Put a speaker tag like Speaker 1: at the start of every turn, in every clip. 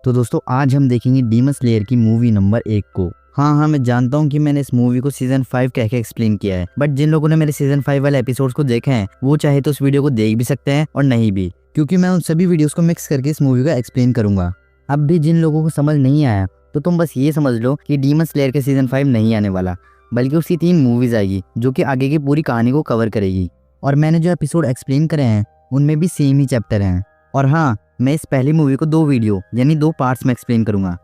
Speaker 1: तो दोस्तों आज हम देखेंगे डीमन स्लेयर की मूवी नंबर 1 को। हाँ, मैं जानता हूँ कि मैंने इस मूवी को सीजन 5 कह के एक्सप्लेन किया है, बट जिन लोगों ने मेरे सीजन 5 वाले एपिसोड्स को देखे हैं वो चाहे तो इस वीडियो को देख भी सकते हैं और नहीं भी, क्योंकि मैं उन सभी वीडियोस को मिक्स करके इस मूवी का एक्सप्लेन करूंगा। अब भी जिन लोगों को समझ नहीं आया तो तुम बस ये समझ लो कि डीमन स्लेयर के सीजन 5 नहीं आने वाला, बल्कि उसकी 3 मूवीज आएगी जो कि आगे की पूरी कहानी को कवर करेगी। और मैंने जो एपिसोड एक्सप्लेन करे हैं उनमें भी सेम ही चैप्टर हैं। और हाँ, मैं इस पहली मूवी को 2 वीडियो यानी 2 पार्ट्स में एक्सप्लेन करूंगा।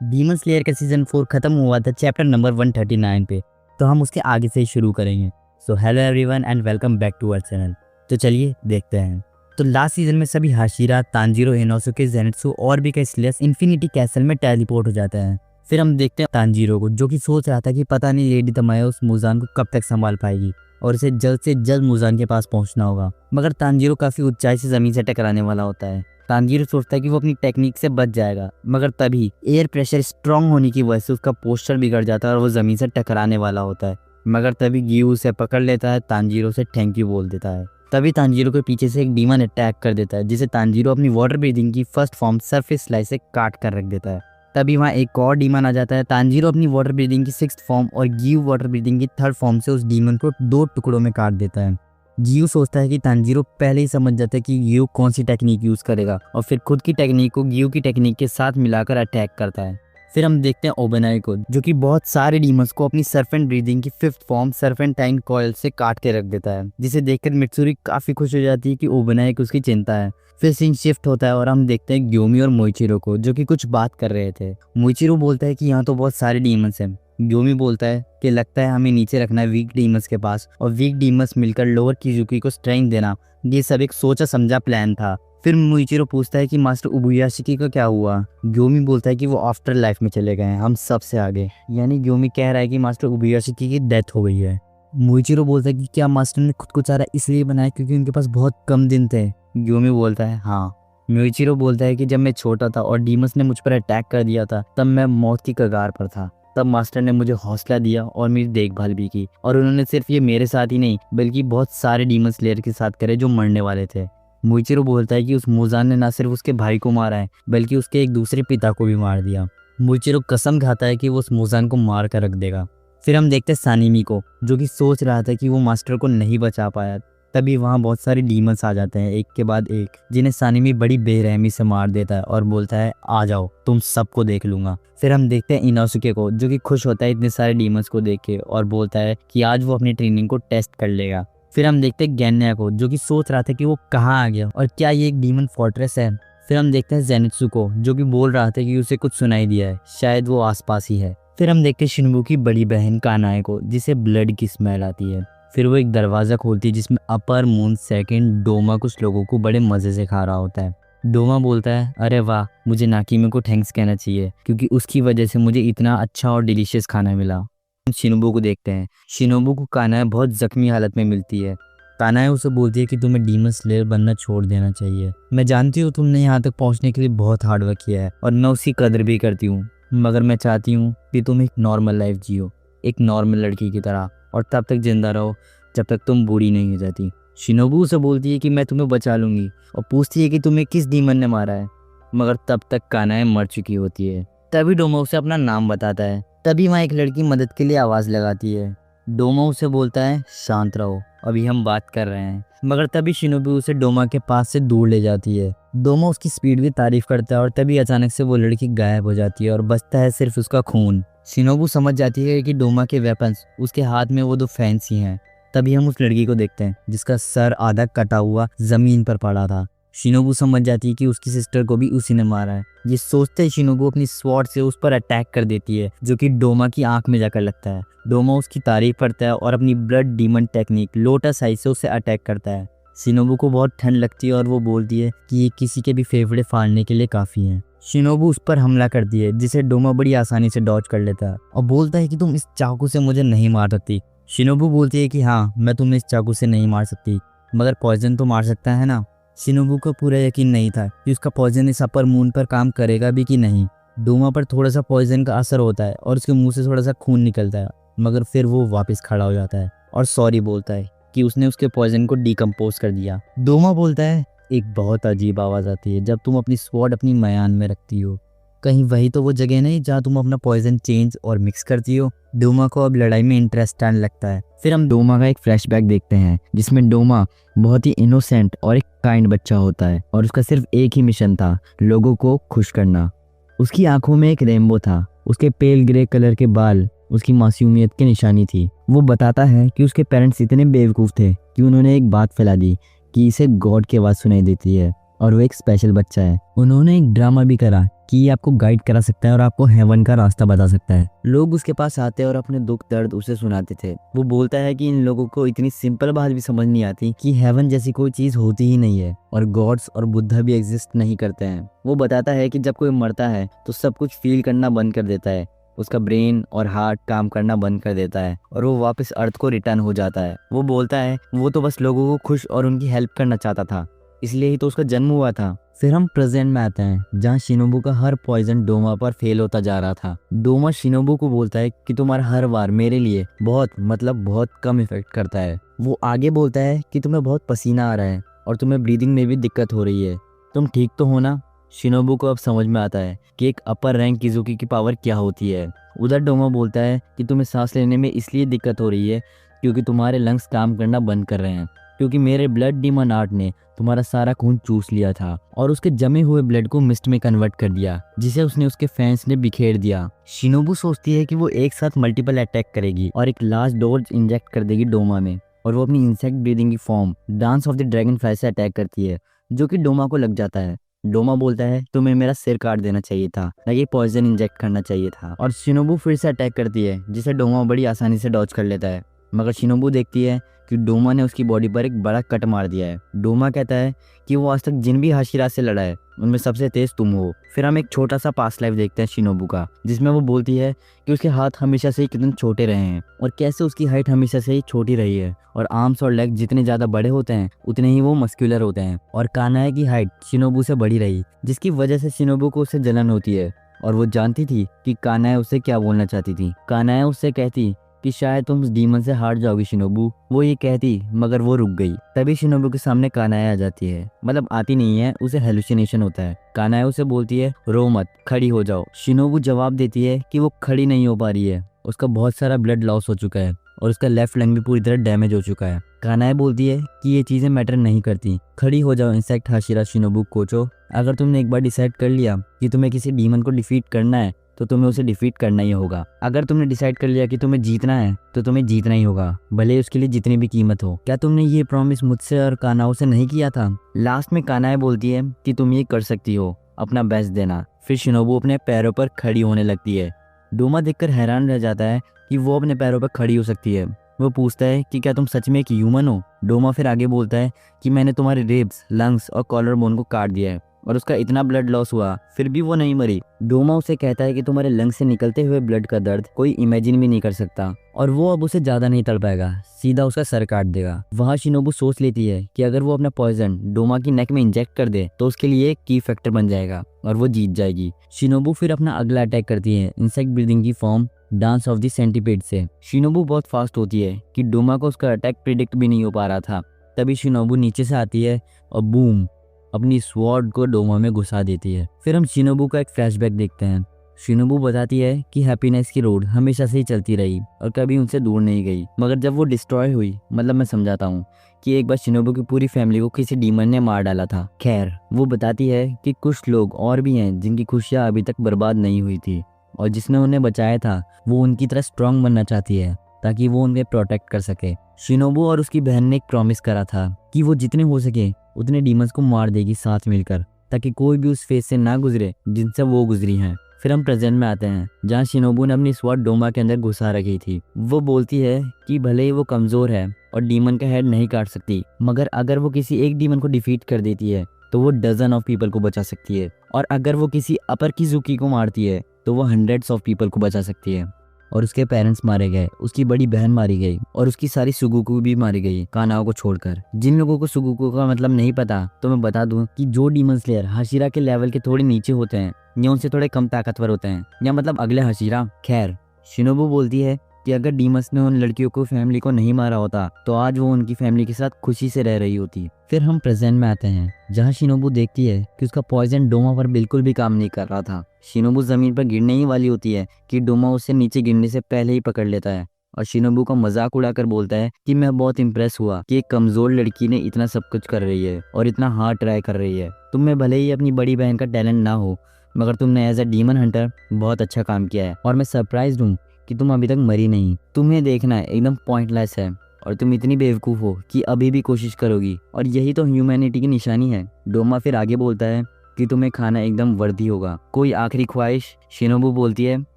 Speaker 1: डीमन स्लेयर का सीजन 4 खत्म हुआ था चैप्टर नंबर 139 पे, तो हम उसके आगे से ही शुरू करेंगे। So hello everyone and welcome back to our channel. तो चलिए देखते हैं। तो लास्ट सीजन में सभी हाशिरा, तांजीरो, इनोसुके, जेनित्सु और भी कई स्लेयर्स इन्फिनिटी कैसल में टेलीपोर्ट हो जाते हैं। फिर हम देखते हैं तांजीरो को, जो कि सोच रहा था कि पता नहीं लेडी तमाया उस मुजान को कब तक संभाल पाएगी और इसे जल्द से जल्द मुजान के पास पहुंचना होगा। मगर तांजीरो काफी ऊंचाई से जमीन से टकराने वाला होता है। तांजीरो सोचता है कि वो अपनी टेक्निक से बच जाएगा, मगर तभी एयर प्रेशर स्ट्रांग होने की वजह से उसका पोस्चर बिगड़ जाता है और वो जमीन से टकराने वाला होता है। मगर तभी गियू उसे पकड़ लेता है, तांजीरो से थैंक यू बोल देता है। तभी तांजीरो के पीछे से एक डीमन अटैक कर देता है, जिसे तांजीरो अपनी वाटर ब्रीदिंग की फर्स्ट फॉर्म सरफेस स्लाइस से काट कर रख देता है। तभी वहाँ एक और डीमन आ जाता है। तांजीरो अपनी वाटर ब्रीदिंग की 6th फॉर्म और गियू वाटर ब्रीदिंग की 3rd फॉर्म से उस डीमन को 2 टुकड़ों में काट देता है। गियू सोचता है कि तांजीरो पहले ही समझ जाता है कि गियू कौन सी टेक्निक यूज करेगा और फिर खुद की टेक्निक को गियू की टेक्निक के साथ मिलाकर अटैक करता है। फिर हम देखते हैं ओबेनाई को, जो कि बहुत सारे डीमंस को अपनी सर्पेंट ब्रीदिंग की 5th फॉर्म सर्पेंटाइन कॉइल से काट के रख देता है, जिसे देखकर मित्सुरी काफी खुश हो जाती है कि ओबेनाई को उसकी चिंता है। फिर सीन शिफ्ट होता है और हम देखते हैं ग्योमी और मोइचिरो को, जो कि कुछ बात कर रहे थे। मोइचिरो बोलता है कि यहाँ तो बहुत सारे डीमंस हैं। ग्योमी बोलता है कि लगता है हमें नीचे रखना है वीक डीमंस के पास, और वीक डीमंस मिलकर लोअर किजुकी को स्ट्रेंथ देना, ये सब एक सोचा समझा प्लान था। फिर मोइचिरो पूछता है कि मास्टर उबुयाशिकी का क्या हुआ। ग्योमी बोलता है कि वो आफ्टर लाइफ में चले गए हैं, हम सबसे आगे। यानी ग्योमी कह रहा है कि मास्टर उबुयाशिकी की डेथ हो गई है। मोइचिरो बोलता है कि क्या मास्टर ने खुद को चारा इसलिए बनाया क्योंकि उनके पास बहुत कम दिन थे। ग्योमी बोलता है हाँ। मोइचिरो बोलता है कि जब मैं छोटा था और डीमंस ने मुझ पर अटैक कर दिया था, तब मैं मौत की कगार पर था। तब मास्टर ने मुझे हौसला दिया और मेरी देखभाल भी की, और उन्होंने सिर्फ ये मेरे साथ ही नहीं बल्कि बहुत सारे डीमन स्लेयर के साथ करे जो मरने वाले थे। मोइचिरो बोलता है कि उस मुजान ने न सिर्फ उसके भाई को मारा है बल्कि उसके एक दूसरे पिता को भी मार दिया। मोइचिरो कसम खाता है कि वो उस मुजान को मार कर रख देगा। फिर हम देखते हैं सानिमी को, जो कि सोच रहा था कि वो मास्टर को नहीं बचा पाया। तभी वहाँ बहुत सारे डीमंस आ जाते हैं एक के बाद एक, जिन्हें सानिमी बड़ी बेरहमी से मार देता है और बोलता है आ जाओ, तुम सबको देख लूंगा। फिर हम देखते हैं इनोसुके को, जो कि खुश होता है इतने सारे डीमंस को देख के और बोलता है कि आज वो अपनी ट्रेनिंग को टेस्ट कर लेगा। फिर हम देखते हैं गेन्या को, जो कि सोच रहा था कि वो कहाँ आ गया और क्या ये एक डीमन फोर्ट्रेस है। फिर हम देखते हैं जेनित्सु को, जो कि बोल रहा था कि उसे कुछ सुनाई दिया है, शायद वो आसपास ही है। फिर हम देखते हैं शिनबू की बड़ी बहन कानाए को, जिसे ब्लड की स्मेल आती है। फिर वो एक दरवाज़ा खोलती है जिसमें अपर मून सेकंड डोमा कुछ लोगों को बड़े मज़े से खा रहा होता है। डोमा बोलता है अरे वाह, मुझे नाकीमे को थैंक्स कहना चाहिए क्योंकि उसकी वजह से मुझे इतना अच्छा और डिलीशियस खाना मिला। हम शिनोबू को देखते हैं। शिनोबू को कानाए बहुत जख्मी हालत में मिलती है। कानाए उसे बोलती है कि तुम्हें डीमन स्लेयर बनना छोड़ देना चाहिए। मैं जानती हूँ तुमने यहाँ तक पहुँचने के लिए बहुत हार्डवर्क किया है और मैं उसकी कदर भी करती हूँ, मगर मैं चाहती हूँ कि तुम एक नॉर्मल लाइफ जियो, एक नॉर्मल लड़की की तरह, और तब तक जिंदा रहो जब तक तुम बूढ़ी नहीं हो जाती। शिनोबू उसे बोलती है कि मैं तुम्हें बचा लूंगी और पूछती है कि तुम्हें किस डीमन ने मारा है, मगर तब तक कानाए मर चुकी होती है। तभी डोमा उसे अपना नाम बताता है। तभी वहाँ एक लड़की मदद के लिए आवाज़ लगाती है। डोमा उसे बोलता है शांत रहो, अभी हम बात कर रहे हैं। मगर तभी शिनोबू उसे डोमा के पास से दूर ले जाती है। डोमा उसकी स्पीड की तारीफ करता है और तभी अचानक से वो लड़की गायब हो जाती है और बचता है सिर्फ उसका खून। शिनोबू समझ जाती है कि डोमा के वेपन्स उसके हाथ में वो 2 फैंसी हैं। तभी हम उस लड़की को देखते हैं जिसका सर आधा कटा हुआ जमीन पर पड़ा था। शिनोबू समझ जाती है कि उसकी सिस्टर को भी उसी ने मारा है। ये सोचते ही शिनोबू अपनी स्वॉर्ड से उस पर अटैक कर देती है, जो कि डोमा की आंख में जाकर लगता है। डोमा उसकी तारीफ करता है और अपनी ब्लड डीमन टेक्निक लोटस आई से उसे अटैक करता है। शिनोबू को बहुत ठंड लगती है और वो बोलती है कि ये किसी के भी फेफड़े फाड़ने के लिए काफ़ी है। शिनोबू उस पर हमला करती है, जिसे डोमा बड़ी आसानी से डॉज कर लेता है और बोलता है कि तुम इस चाकू से मुझे नहीं मार सकती। शिनोबू बोलती है कि हाँ, मैं तुम्हें इस चाकू से नहीं मार सकती, मगर पॉइजन तो मार सकता है ना। शिनोबू को पूरा यकीन नहीं था कि उसका पॉइजन इस अपर मून पर काम करेगा भी कि नहीं। डोमा पर थोड़ा सा पॉइजन का असर होता है और उसके मुंह से थोड़ा सा खून निकलता है, मगर फिर वो वापस खड़ा हो जाता है और सॉरी बोलता है कि उसने उसके पॉइजन को डिकम्पोज कर दिया। डोमा बोलता है एक बहुत अजीब आवाज़ आती है जब तुम अपनी स्वॉर्ड अपनी मयान में रखती हो। कहीं वही तो वो जगह नहीं जहाँ तुम अपना पॉइजन चेंज और मिक्स करती हो। डोमा को अब लड़ाई में इंटरेस्ट आने लगता है। फिर हम डोमा का एक फ्लैशबैक देखते हैं जिसमें डोमा बहुत ही इनोसेंट और एक काइंड बच्चा होता है और उसका सिर्फ एक ही मिशन था, लोगों को खुश करना। उसकी आंखों में एक रेनबो था, उसके पेल ग्रे कलर के बाल उसकी मासूमियत की निशानी थी। वो बताता है कि उसके पेरेंट्स इतने बेवकूफ़ थे कि उन्होंने एक बात फैला दी कि इसे गॉड की आवाज़ सुनाई देती है और वो एक स्पेशल बच्चा है। उन्होंने एक ड्रामा भी करा कि ये आपको गाइड करा सकता है और आपको हेवन का रास्ता बता सकता है। लोग उसके पास आते और अपने दुख दर्द उसे सुनाते थे। वो बोलता है कि इन लोगों को इतनी सिंपल बात भी समझ नहीं आती कि हेवन जैसी कोई चीज़ होती ही नहीं है और गॉड्स और बुद्धा भी एग्जिस्ट नहीं करते हैं। वो बताता है कि जब कोई मरता है तो सब कुछ फील करना बंद कर देता है, उसका ब्रेन और हार्ट काम करना बंद कर देता है और वो वापस अर्थ को रिटर्न हो जाता है। वो बोलता है वो तो बस लोगों को खुश और उनकी हेल्प करना चाहता था, इसलिए ही तो उसका जन्म हुआ था। फिर हम प्रेजेंट में आते हैं जहाँ शिनोबू का हर पॉइजन डोमा पर फेल होता जा रहा था। डोमा शिनोबू को बोलता है कि तुम्हारा हर वार मेरे लिए बहुत कम इफेक्ट करता है। वो आगे बोलता है कि तुम्हें बहुत पसीना आ रहा है और तुम्हें ब्रीदिंग में भी दिक्कत हो रही है, तुम ठीक तो हो ना। शिनोबू को अब समझ में आता है कि एक अपर रैंक किजुकी की पावर क्या होती है। उधर डोमा बोलता है कि तुम्हें सांस लेने में इसलिए दिक्कत हो रही है क्योंकि तुम्हारे लंग्स काम करना बंद कर रहे हैं, क्योंकि मेरे ब्लड डीमन आर्ट ने तुम्हारा सारा खून चूस लिया था और उसके जमे हुए ब्लड को मिस्ट में कन्वर्ट कर दिया, जिसे उसने उसके फैंस ने बिखेर दिया। शिनोबू सोचती है कि वो एक साथ मल्टीपल अटैक करेगी और एक लास्ट डोज इंजेक्ट कर देगी डोमा में, और वो अपनी इंसेक्ट ब्रीदिंग की form dance of the dragon fly से अटैक करती है, जो कि डोमा को लग जाता है। डोमा बोलता है तुम्हें मेरा सिर काट देना चाहिए था, ना कि पॉइजन इंजेक्ट करना चाहिए था। और शिनोबू फिर से अटैक करती है जिसे डोमा बड़ी आसानी से डॉज कर लेता है, मगर शिनोबू देखती है कि डोमा ने उसकी बॉडी पर एक बड़ा कट मार दिया है। डोमा कहता है कि वो आज तक जिन भी हाशिरा से लड़ा है उनमें सबसे तेज तुम हो। फिर हम एक छोटा सा पास्ट लाइफ देखते हैं शिनोबू का, जिसमें वो बोलती है कि उसके हाथ हमेशा से ही कितने छोटे रहे हैं और कैसे उसकी हाइट हमेशा से ही छोटी रही है, और आर्म्स और लेग जितने ज्यादा बड़े होते हैं उतने ही वो मस्कुलर होते हैं। और कानाए की हाइट शिनोबू से बड़ी रही, जिसकी वजह से शिनोबू को उससे जलन होती है और वो जानती थी कि कानाए उससे क्या बोलना चाहती थी। कानाए उससे कहती कि शायद तुम उस डीमन से हार जाओगी शिनोबू। वो ये कहती मगर वो रुक गई। तभी शिनोबू के सामने कानाए आ जाती है, मतलब आती नहीं है, उसे हेलुसिनेशन होता है। कानाए उसे बोलती है रो मत, खड़ी हो जाओ। शिनोबू जवाब देती है कि वो खड़ी नहीं हो पा रही है, उसका बहुत सारा ब्लड लॉस हो चुका है और उसका लेफ्ट लंग भी पूरी तरह डैमेज हो चुका है। कानाए बोलती है कि ये चीजें मैटर नहीं करती, खड़ी हो जाओ इंसेक्ट हाशिरा शिनोबू कोचो। अगर तुमने एक बार डिसाइड कर लिया कि तुम्हें किसी डीमन को डिफीट करना है तो तुम्हें उसे डिफीट करना ही होगा। अगर तुमने डिसाइड कर लिया कि तुम्हें जीतना है तो तुम्हें जीतना ही होगा, भले उसके लिए जितनी भी कीमत हो। क्या तुमने ये प्रॉमिस मुझसे और कानाओ से नहीं किया था? लास्ट में कानाए बोलती है कि तुम ये कर सकती हो, अपना बेस्ट देना। फिर शिनोबू अपने पैरों पर खड़ी होने लगती है। डोमा देखकर हैरान रह जाता है कि वो अपने पैरों पर खड़ी हो सकती है। वो पूछता है कि क्या तुम सच में एक ह्यूमन हो? डोमा फिर आगे बोलता है कि मैंने तुम्हारे रिब्स, लंग्स और कॉलर बोन को काट दिया है और उसका इतना ब्लड लॉस हुआ फिर भी वो नहीं मरी। डोमा उसे कहता है कि तुम्हारे लंग्स से निकलते हुए ब्लड का दर्द कोई इमेजिन भी नहीं कर सकता और वो अब उसे ज्यादा नहीं तड़ पाएगा, सीधा उसका सर काट देगा। वहाँ शिनोबू सोच लेती है कि अगर वो अपना पॉइजन डोमा की नेक में इंजेक्ट कर दे तो उसके लिए एक की फैक्टर बन जाएगा और वो जीत जाएगी। शिनोबू फिर अपना अगला अटैक करती है इंसेक्ट ब्रीदिंग की form dance of the centipede से। शिनोबू बहुत फास्ट होती है कि डोमा को उसका अटैक प्रिडिक्ट भी नहीं हो पा रहा था। तभी शिनोबू नीचे से आती है और बूम अपनी स्वॉर्ड को डोमा में घुसा देती है। फिर हम शिनोबू का एक फ्लैशबैक देखते हैं। शिनोबू बताती है कि हैप्पीनेस की रोड हमेशा से ही चलती रही और कभी उनसे दूर नहीं गई, मगर जब वो डिस्ट्रॉय हुई, मतलब मैं समझाता हूँ कि एक बार शिनोबू की पूरी फैमिली को किसी डीमन ने मार डाला था। खैर, वो बताती है कि कुछ लोग और भी हैं जिनकी खुशियाँ अभी तक बर्बाद नहीं हुई थी और जिसने उन्हें बचाया था वो उनकी तरह स्ट्रांग बनना चाहती है ताकि वो उन्हें प्रोटेक्ट कर सके। शिनोबू और उसकी बहन ने एक प्रॉमिस करा था कि वो जितने हो सके उतने डीमंस को मार देगी साथ मिलकर, ताकि कोई भी उस फेज से ना गुजरे जिनसे वो गुजरी हैं। फिर हम प्रेजेंट में आते हैं जहाँ शिनोबू ने अपनी स्वॉर्ड डोमा के अंदर घुसा रखी थी। वो बोलती है कि भले ही वो कमजोर है और डीमन का हेड नहीं काट सकती, मगर अगर वो किसी एक डीमन को डिफीट कर देती है तो वो डजन ऑफ पीपल को बचा सकती है, और अगर वो किसी अपर किजुकी को मारती है तो वो हंड्रेड्स ऑफ पीपल को बचा सकती है। और उसके पेरेंट्स मारे गए, उसकी बड़ी बहन मारी गई और उसकी सारी सुगुकू भी मारी गई कानाओ को छोड़कर। जिन लोगों को सुगुकू का मतलब नहीं पता तो मैं बता दूं कि जो डीमन स्लेयर हाशिरा के लेवल के थोड़े नीचे होते हैं या उनसे थोड़े कम ताकतवर होते हैं, या मतलब अगले हाशिरा। खैर, शिनोबू बोलती है कि अगर डीमस ने उन लड़कियों को फैमिली को नहीं मारा होता तो आज वो उनकी फैमिली के साथ खुशी से रह रही होती। फिर हम प्रेजेंट में आते हैं जहाँ शिनोबू देखती है कि उसका पॉइजन डोमा पर बिल्कुल भी काम नहीं कर रहा था। शिनोबू जमीन पर गिरने ही वाली होती है कि डोमा उसे नीचे गिरने से पहले ही पकड़ लेता है और शिनोबू का मजाक उड़ाकर बोलता है कि मैं बहुत इंप्रेस हुआ कि एक कमजोर लड़की ने इतना सब कुछ कर रही है और इतना हार्ड ट्राई कर रही है। तुम में भले ही अपनी बड़ी बहन का टैलेंट ना हो मगर तुमने एज अ डीमन हंटर बहुत अच्छा काम किया है और मैं सरप्राइज्ड हूँ कि तुम अभी तक मरी नहीं। तुम्हें देखना एकदम पॉइंटलेस है और तुम इतनी बेवकूफ़ हो कि अभी भी कोशिश करोगी और यही तो ह्यूमैनिटी की निशानी है। डोमा फिर आगे बोलता है कि तुम्हें खाना एकदम वर्दी होगा। कोई आखिरी ख्वाहिश? शिनोबू बोलती है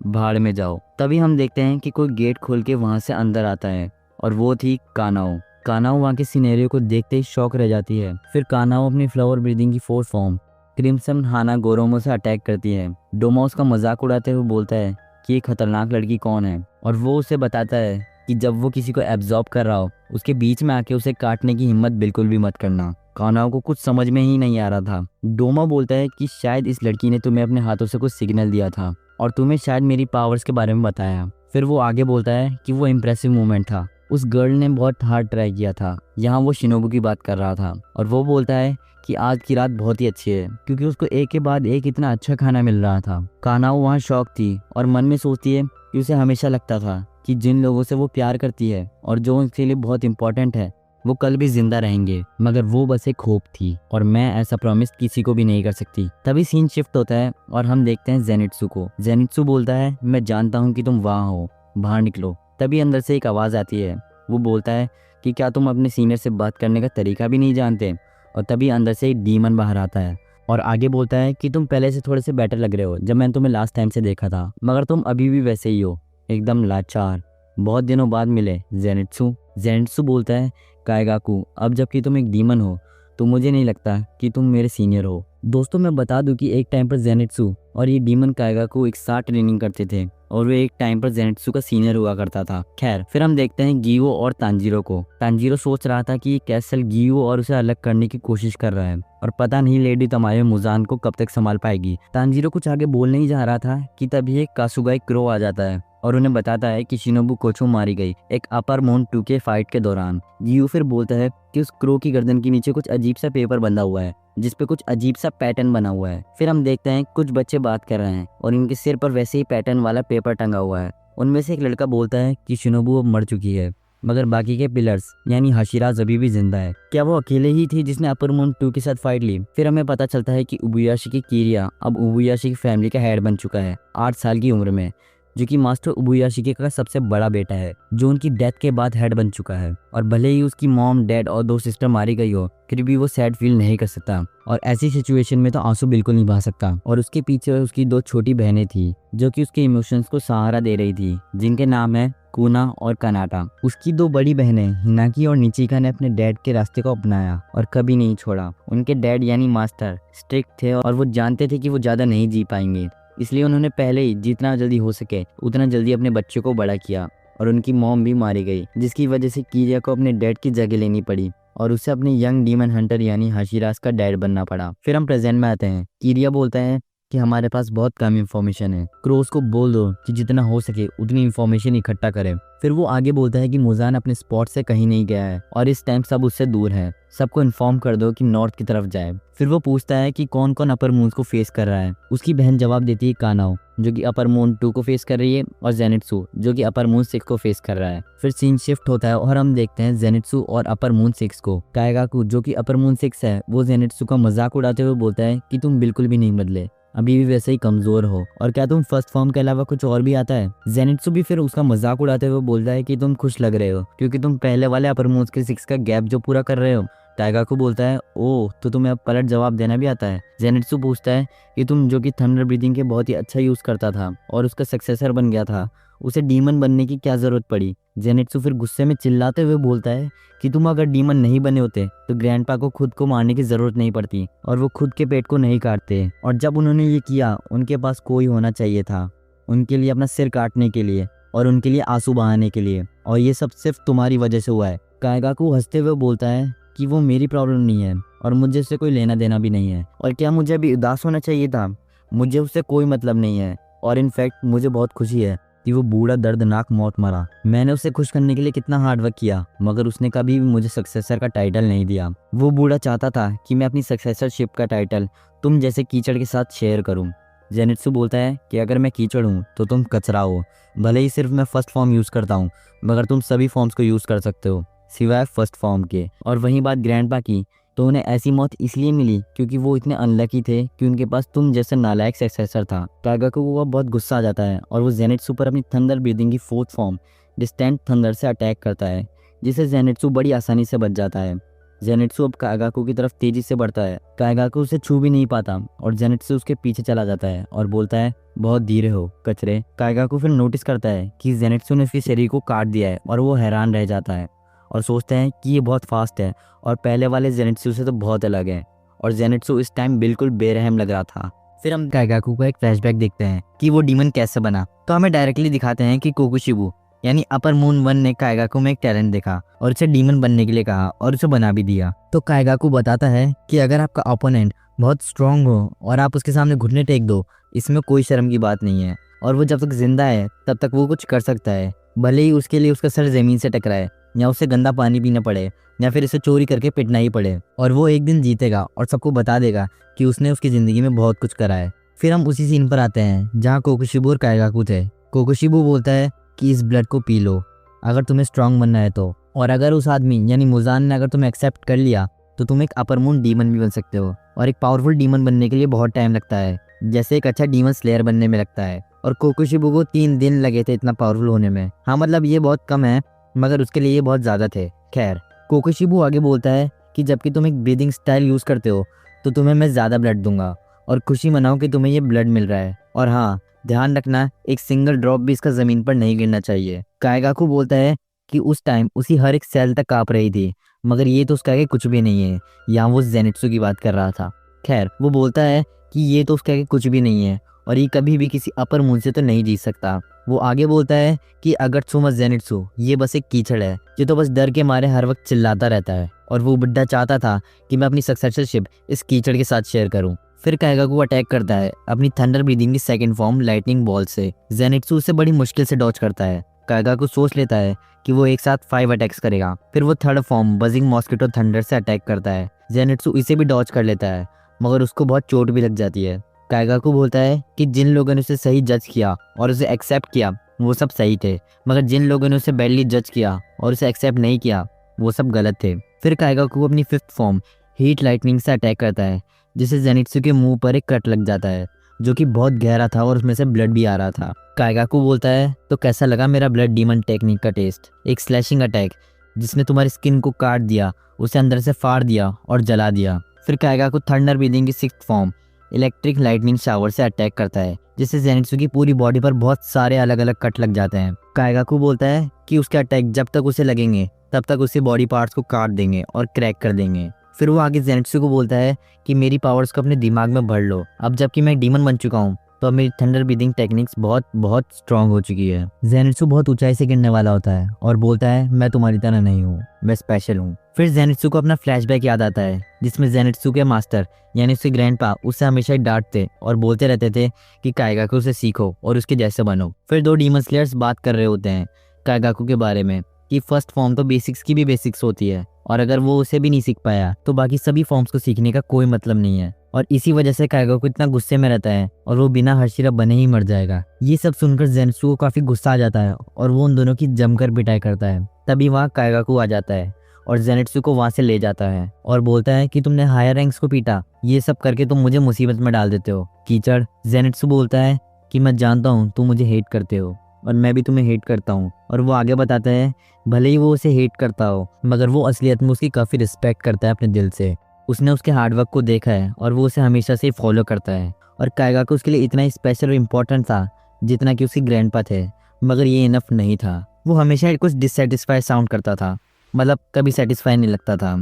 Speaker 1: भाड़ में जाओ। तभी हम देखते हैं कि कोई गेट खोल के वहाँ से अंदर आता है और वो थी कानाओ। कानाओ वहाँ के सिनेरियो को देखते ही शॉक रह जाती है। फिर कानाओ अपनी फ्लावर ब्रीदिंग की फोर्थ फॉर्म क्रिम्सन हाना गोरोमो से अटैक करती है। डोमा उसका मजाक उड़ाते हुए बोलता है कि ये खतरनाक लड़की कौन है और वो उसे बताता है कि जब वो किसी को एब्जॉर्ब कर रहा हो उसके बीच में आके उसे काटने की हिम्मत बिल्कुल भी मत करना। कानाओ को कुछ समझ में ही नहीं आ रहा था। डोमा बोलता है कि शायद इस लड़की ने तुम्हें अपने हाथों से कुछ सिग्नल दिया था और तुम्हें शायद मेरी पावर्स के बारे में बताया। फिर वो आगे बोलता है कि वो इम्प्रेसिव मोमेंट था, उस गर्ल ने बहुत हार्ड ट्राई किया था। यहाँ वो शिनोबू की बात कर रहा था और वो बोलता है कि आज की रात बहुत ही अच्छी है क्योंकि उसको एक के बाद एक इतना अच्छा खाना मिल रहा था। कानाओ वहाँ शौक थी और मन में सोचती है कि उसे हमेशा लगता था कि जिन लोगों से वो प्यार करती है और जो उसके लिए बहुत इंपॉर्टेंट है वो कल भी जिंदा रहेंगे, मगर वो बस एक होप थी और मैं ऐसा प्रॉमिस किसी को भी नहीं कर सकती। तभी सीन शिफ्ट होता है और हम देखते हैं जेनित्सु को। जेनित्सु बोलता है मैं जानता हूँ कि तुम वहाँ हो, बाहर निकलो। तभी अंदर से एक आवाज़ आती है। वो बोलता है कि क्या तुम अपने सीनियर से बात करने का तरीका भी नहीं जानते? और तभी अंदर से एक डीमन बाहर आता है और आगे बोलता है कि तुम पहले से थोड़े से बेटर लग रहे हो जब मैंने तुम्हें लास्ट टाइम से देखा था, मगर तुम अभी भी वैसे ही हो, एकदम लाचार। बहुत दिनों बाद मिले जेनित्सु। जेनित्सु बोलता है काइगाकू अब जबकि तुम एक डीमन हो तो मुझे नहीं लगता कि तुम मेरे सीनियर हो। दोस्तों मैं बता दूं कि एक टाइम पर जेनित्सु और ये डीमन काइगाकू एक साथ ट्रेनिंग करते थे और वो एक टाइम पर जेनित्सु का सीनियर हुआ करता था। खैर फिर हम देखते हैं गियो और तांजीरो को। तांजीरो सोच रहा था कि कैसल गियो और उसे अलग करने की कोशिश कर रहा है और पता नहीं लेडी तमायो मुजान को कब तक संभाल पाएगी। तांजीरो कुछ आगे बोल नहीं जा रहा था कि तभी एक कासुगाई क्रो आ जाता है और उन्हें बताता है कि शिनोबू कोचो मारी गई एक अपर मून 2 के फाइट के दौरान। गियो फिर बोलता है कि उस क्रो की गर्दन के नीचे कुछ अजीब सा पेपर बंधा हुआ है जिसपे कुछ अजीब सा पैटर्न बना हुआ है। फिर हम देखते हैं कुछ बच्चे बात कर रहे हैं और इनके सिर पर वैसे ही पैटर्न वाला पेपर टंगा हुआ है। उनमें से एक लड़का बोलता है कि शिनोबू अब मर चुकी है मगर बाकी के पिलर्स यानी हाशिराज अभी भी जिंदा है। क्या वो अकेले ही थी जिसने अपर मून 2 के साथ फाइट ली? फिर हमें पता चलता है कि उबुयाशी की किरिया अब उबुयाशी की फैमिली का हेड बन चुका है 8 साल की उम्र में, जो कि मास्टर उबुयाशिकी का सबसे बड़ा बेटा है जो उनकी डेथ के बाद हेड बन चुका है। और भले ही उसकी मॉम, डैड और 2 सिस्टर मारी गई हो फिर भी वो सैड फील नहीं कर सकता और ऐसी सिचुएशन में तो आंसू बिल्कुल नहीं बहा सकता। और उसके पीछे उसकी 2 छोटी बहनें थी जो कि उसके इमोशंस को सहारा दे रही थी जिनके नाम है कुना और कनाटा। उसकी 2 बड़ी बहनें हिनाकी और निचिका ने अपने डैड के रास्ते को अपनाया और कभी नहीं छोड़ा। उनके डैड यानी मास्टर स्ट्रिक्ट थे और वो जानते थे कि वो ज़्यादा नहीं जी पाएंगे, इसलिए उन्होंने पहले ही जितना जल्दी हो सके उतना जल्दी अपने बच्चे को बड़ा किया। और उनकी मॉम भी मारी गई जिसकी वजह से किरिया को अपने डैड की जगह लेनी पड़ी और उसे अपने यंग डीमन हंटर यानी हाशिराज का डैड बनना पड़ा। फिर हम प्रेजेंट में आते हैं। किरिया बोलता है कि हमारे पास बहुत कम इंफॉर्मेशन है, क्रोस को बोल दो कि जितना हो सके उतनी इंफॉर्मेशन इकट्ठा करें। फिर वो आगे बोलता है कि मुजान अपने स्पॉट से कहीं नहीं गया है और इस टाइम सब उससे दूर है, सबको इन्फॉर्म कर दो कि नॉर्थ की तरफ जाए। फिर वो पूछता है कि कौन कौन अपर मून को फेस कर रहा है। उसकी बहन जवाब देती है कानाओ जो कि अपर मून 2 को फेस कर रही है और जेनित्सु जो कि अपर मून 6 को फेस कर रहा है। फिर सीन शिफ्ट होता है और हम देखते हैं जेनित्सु और अपर मून 6 को। काइगाकू जो कि अपर मून 6 है वो जेनित्सु का मजाक उड़ाते हुए बोलता है कि तुम बिल्कुल भी नहीं बदले, अभी भी वैसे ही कमजोर हो और क्या तुम फर्स्ट फॉर्म के अलावा कुछ और भी आता है? जेनित्सु भी फिर उसका मजाक उड़ाते हुए बोलता है कि तुम खुश लग रहे हो क्योंकि तुम पहले वाले अपर मून के 6 का गैप जो पूरा कर रहे हो। काइगाकू बोलता है ओह तो तुम्हें अब पलट जवाब देना भी आता है। जेनित्सु पूछता है कि तुम जो कि थंडर ब्रीदिंग के बहुत ही अच्छा यूज करता था और उसका सक्सेसर बन गया था, उसे डीमन बनने की क्या जरूरत पड़ी? जेनित्सु फिर गुस्से में चिल्लाते हुए बोलता है कि तुम अगर डीमन नहीं बने होते तो ग्रैंडपा को खुद को मारने की जरूरत नहीं पड़ती और वो खुद के पेट को नहीं काटते। और जब उन्होंने ये किया उनके पास कोई होना चाहिए था उनके लिए अपना सिर काटने के लिए और उनके लिए आंसू बहाने के लिए, और ये सब सिर्फ तुम्हारी वजह से हुआ है। काइगाकू हंसते हुए बोलता है कि वो मेरी प्रॉब्लम नहीं है और मुझे उससे कोई लेना देना भी नहीं है, और क्या मुझे अभी उदास होना चाहिए था? मुझे उससे कोई मतलब नहीं है और इनफैक्ट मुझे बहुत खुशी है कि वो बूढ़ा दर्दनाक मौत मरा। मैंने उसे खुश करने के लिए कितना हार्ड वर्क किया, मगर उसने कभी भी मुझे सक्सेसर का टाइटल नहीं दिया। वो बूढ़ा चाहता था कि मैं अपनी सक्सेसरशिप का टाइटल तुम जैसे कीचड़ के साथ शेयर करूं। जेनित्सु बोलता है कि अगर मैं कीचड़ हूँ तो तुम कचरा हो। भले ही सिर्फ मैं फर्स्ट फॉर्म यूज़ करता हूँ, मगर तुम सभी फॉर्म्स को यूज़ कर सकते हो सिवाय फर्स्ट फॉर्म के। और वहीं बात ग्रैंडपा की, तो उन्हें ऐसी मौत इसलिए मिली क्योंकि वो इतने अनलकी थे कि उनके पास तुम जैसे नालायक सक्सेसर था। कागाकू को बहुत गुस्सा आ जाता है और वो जेनित्सु पर अपनी थंडर ब्रीदिंग की फोर्थ फॉर्म डिस्टेंट थंडर से अटैक करता है, जिसे जेनित्सु बड़ी आसानी से बच जाता है। जेनित्सु अब कागाकू की तरफ तेजी से बढ़ता है। कागाकू उसे छू भी नहीं पाता और जेनित्सु उसके पीछे चला जाता है और बोलता है, बहुत धीरे हो कचरे। कागाकू फिर नोटिस करता है कि जेनित्सु ने उसके शरीर को काट दिया है और वो हैरान रह जाता है और सोचते हैं कि ये बहुत फास्ट है और पहले वाले जेनित्सु से तो बहुत अलग है। और जेनित्सु इस टाइम बिल्कुल बेरहम लग रहा था। फिर हम कागाकू का एक फ्लैशबैक देखते हैं कि वो डीमन कैसे बना। तो हमें डायरेक्टली दिखाते हैं कि कोकुशिबू यानी अपर मून 1 ने कागाकू में एक टैलेंट देखा और उसे डीमन बनने के लिए कहा और उसे बना भी दिया। तो कागाकू बताता है कि अगर आपका ओपोनेंट बहुत स्ट्रांग हो और आप उसके सामने घुटने टेक दो, इसमें कोई शर्म की बात नहीं है और वो जब तक जिंदा है तब तक वो कुछ कर सकता है, भले ही उसके लिए उसका सर जमीन से टकराए या उसे गंदा पानी पीना पड़े या फिर इसे चोरी करके पिटना ही पड़े। और वो एक दिन जीतेगा और सबको बता देगा कि उसने उसकी ज़िंदगी में बहुत कुछ करा है। फिर हम उसी सीन पर आते हैं जहाँ कोकुशिबू और कागाकू थे। कोकुशिबू बोलता है कि इस ब्लड को पी लो अगर तुम्हें स्ट्रांग बनना है तो, और अगर उस आदमी यानी मुजान ने अगर तुम्हें एक्सेप्ट कर लिया तो तुम एक अपर मून डीमन भी बन सकते हो। और एक पावरफुल डीमन बनने के लिए बहुत टाइम लगता है, जैसे एक अच्छा डीमन स्लेयर बनने में लगता है। और कोकुशिबू को 3 दिन लगे थे इतना पावरफुल होने में। हाँ मतलब ये बहुत कम है, मगर उसके लिए ये बहुत ज़्यादा थे। खैर, कोकुशिबू आगे बोलता है कि जबकि तुम एक ब्रीदिंग स्टाइल यूज़ करते हो तो तुम्हें मैं ज़्यादा ब्लड दूंगा और खुशी मनाओ कि तुम्हें ये ब्लड मिल रहा है। और हाँ, ध्यान रखना एक सिंगल ड्रॉप भी इसका ज़मीन पर नहीं गिरना चाहिए। कागाकू बोलता है कि उस टाइम उसी हर एक सेल तक काँप रही थी, मगर ये तो उसका आगे कुछ भी नहीं है। यहाँ वो जेनित्सु की बात कर रहा था। खैर, वो बोलता है कि ये तो उसके आगे कुछ भी नहीं है और ये कभी भी किसी अपर मून से तो नहीं जीत सकता। वो आगे बोलता है कि अगत्सुमा जेनित्सु ये बस एक कीचड़ है जो तो बस डर के मारे हर वक्त चिल्लाता रहता है। और वो बुड्ढा चाहता था कि मैं अपनी सक्सेसरशिप इस कीचड़ के साथ शेयर करूं। फिर कागाकू अटैक करता है अपनी थंडर ब्रीदिंग की सेकंड फॉर्म लाइटनिंग बॉल से। जेनित्सु उसे बड़ी मुश्किल से डॉज करता है। कागाकू सोच लेता है कि वो एक साथ 5 अटैक्स करेगा। फिर वो third form buzzing mosquito thunder से अटैक करता है। जेनित्सु इसे भी डॉज कर लेता है, मगर उसको बहुत चोट भी लग जाती है। कागाकू बोलता है कि जिन लोगों ने उसे सही जज किया और उसे एक्सेप्ट किया वो सब सही थे, मगर जिन लोगों ने उसे बैडली जज किया और उसे एक्सेप्ट नहीं किया वो सब गलत थे। फिर कागाकू अपनी 5th फॉर्म हीट लाइटनिंग से अटैक करता है, जिसे जेनित्सु के मुंह पर एक कट लग जाता है जो कि बहुत गहरा था और उसमें से ब्लड भी आ रहा था। कागाकू बोलता है, तो कैसा लगा मेरा ब्लड डीमन टेक्निक का टेस्ट? एक स्लैशिंग अटैक जिसने तुम्हारी स्किन को काट दिया, उसे अंदर से फाड़ दिया और जला दिया। फिर कागाकू थंडर ब्रीदिंग की 6th form electric lightning shower से अटैक करता है, जिससे जेनित्सु की पूरी बॉडी पर बहुत सारे अलग अलग कट लग जाते हैं। कागाकू बोलता है कि उसके अटैक जब तक उसे लगेंगे तब तक उसके बॉडी पार्ट्स को काट देंगे और क्रैक कर देंगे। फिर वो आगे जेनित्सु को बोलता है कि मेरी पावर्स को अपने दिमाग में भर लो। अब जबकि मैं डीमन बन चुका हूँ तो अब मेरी थंडर ब्रीदिंग टेक्निक्स बहुत स्ट्रांग हो चुकी है। जेनित्सु बहुत ऊंचाई से गिरने वाला होता है और बोलता है, मैं तुम्हारी तरह नहीं हूँ, मैं स्पेशल हूँ। फिर जेनित्सु को अपना फ्लैशबैक याद आता है जिसमें जेनित्सु के मास्टर यानी उसके ग्रैंडपा उसे हमेशा ही डांटते और बोलते रहते थे कि कागाकू से सीखो और उसके जैसे बनो। फिर 2 डीमन स्लेयर्स बात कर रहे होते हैं कागाकू के बारे में कि फर्स्ट फॉर्म तो बेसिक्स की भी बेसिक्स होती है और अगर वो उसे भी नहीं सीख पाया तो बाकी सभी फॉर्म्स को सीखने का कोई मतलब नहीं है। और इसी वजह से कागाकू इतना गुस्से में रहता है और वो बिना हर्षिरा बने ही मर जाएगा। ये सब सुनकर जेनित्सु को काफी गुस्सा आ जाता है और वो उन दोनों की जमकर पिटाई करता है। तभी वहाँ कागाकू आ जाता है और जेनित्सु को वहाँ से ले जाता है और बोलता है कि तुमने हायर रैंक्स को पीटा, ये सब करके तुम मुझे मुसीबत में डाल देते हो कीचड़। जेनित्सु बोलता है कि मैं जानता हूँ तुम मुझे हेट करते हो और मैं भी तुम्हें हेट करता हूँ। और वो आगे बताता है भले ही वो उसे हेट करता हो, मगर वो असलियत में उसकी काफ़ी रिस्पेक्ट करता है अपने दिल से। उसने उसके हार्डवर्क को देखा है और वो उसे हमेशा से फॉलो करता है। और कागाकू उसके लिए इतना ही स्पेशल और इम्पोर्टेंट था जितना कि उसके ग्रैंडपा थे, मगर ये इनफ नहीं था। वो हमेशा कुछ डिससेटिस्फाई साउंड करता था, मतलब कभी सेटिस्फाई नहीं लगता था।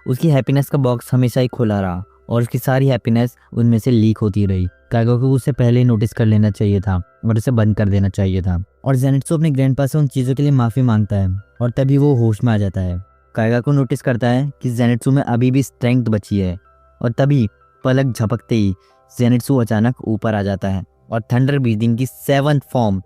Speaker 1: उसकी हैप्पीनेस का बॉक्स हमेशा ही खुला रहा और उसकी सारी हैप्पीनेस उनमें से लीक होती रही। कागाकू को उसे पहले ही नोटिस कर लेना चाहिए था और उसे बंद कर देना चाहिए था। और जेनित्सु अपने ग्रैंडपा से उन चीज़ों के लिए माफ़ी मांगता है और तभी वो होश में आ जाता है। कागाकू नोटिस करता है कि जेनित्सु में अभी भी स्ट्रेंथ बची है और तभी पलक झपकते ही जेनित्सु अचानक ऊपर आ जाता है और थंडर ब्रीदिंग की 7th form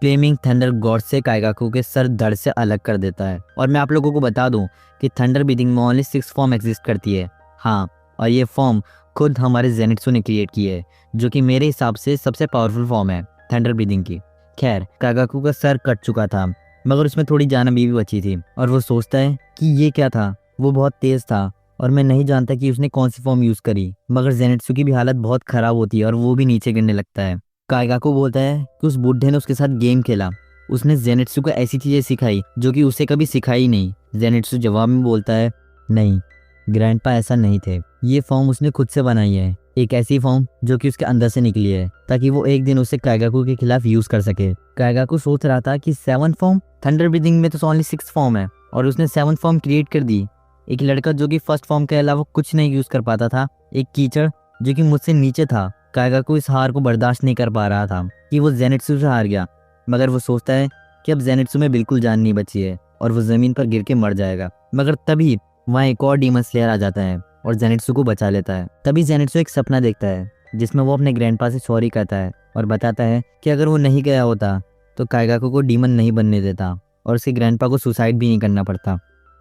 Speaker 1: claiming thunder God से काइगाकू के सर धड़ से अलग कर देता है। और मैं आप लोगों को बता दूं कि थंडर ब्रीदिंग में ओनली 6 फॉर्म एग्जिस्ट करती है। हाँ, और ये फॉर्म खुद हमारे जेनिट्सू ने क्रिएट की है, जो कि मेरे हिसाब से सबसे पावरफुल फॉर्म है थंडर ब्रीदिंग की। खैर, काइगाकू का सर कट चुका था, मगर उसमें थोड़ी जान अभी भी बची थी और वो सोचता है कि ये क्या था। वो बहुत तेज था और मैं नहीं जानता कि उसने कौन सी फॉर्म यूज करी, मगर जेनिट्सू की भी हालत बहुत खराब होती है और वो भी नीचे गिरने लगता है। काइगाकू बोलता है कि उस बुढ़े ने उसके साथ गेम खेला, उसने जेनिट्सू को ऐसी चीजें सिखाई जो कि उसे कभी सिखाई नहीं। जेनिट्सू जवाब में बोलता है, नहीं ग्रैंडपा, ऐसा नहीं थे। ये फॉर्म उसने खुद से बनाई है, एक ऐसी फॉर्म जो कि उसके अंदर से निकली है, ताकि वो एक दिन उसे काइगाकू के खिलाफ यूज कर सके। काइगाकू सोच रहा था कि 7 फॉर्म, थंडर ब्रीदिंग में तो ओनली 6 फॉर्म है और उसने 7 फॉर्म क्रिएट कर दी। एक लड़का जो कि फर्स्ट फॉर्म के अलावा कुछ नहीं यूज कर पाता था, एक कीचड़ जो कि मुझसे नीचे था। काइगाकू इस हार को बर्दाश्त नहीं कर पा रहा था कि वो जेनिट्सू से हार गया, मगर वो सोचता है कि अब जेनिट्सू में बिल्कुल जान नहीं बची है और वो जमीन पर गिर के मर जाएगा। मगर तभी वहाँ एक और डीमन स्लेयर आ जाता है और जेनिट्सू को बचा लेता है। तभी जेनिट्सू एक सपना देखता है जिसमें वो अपने ग्रैंडपा से सॉरी कहता है और बताता है कि अगर वो नहीं गया होता तो काइगाकू को डीमन नहीं बनने देता और उसके ग्रैंडपा को सुसाइड भी नहीं करना पड़ता।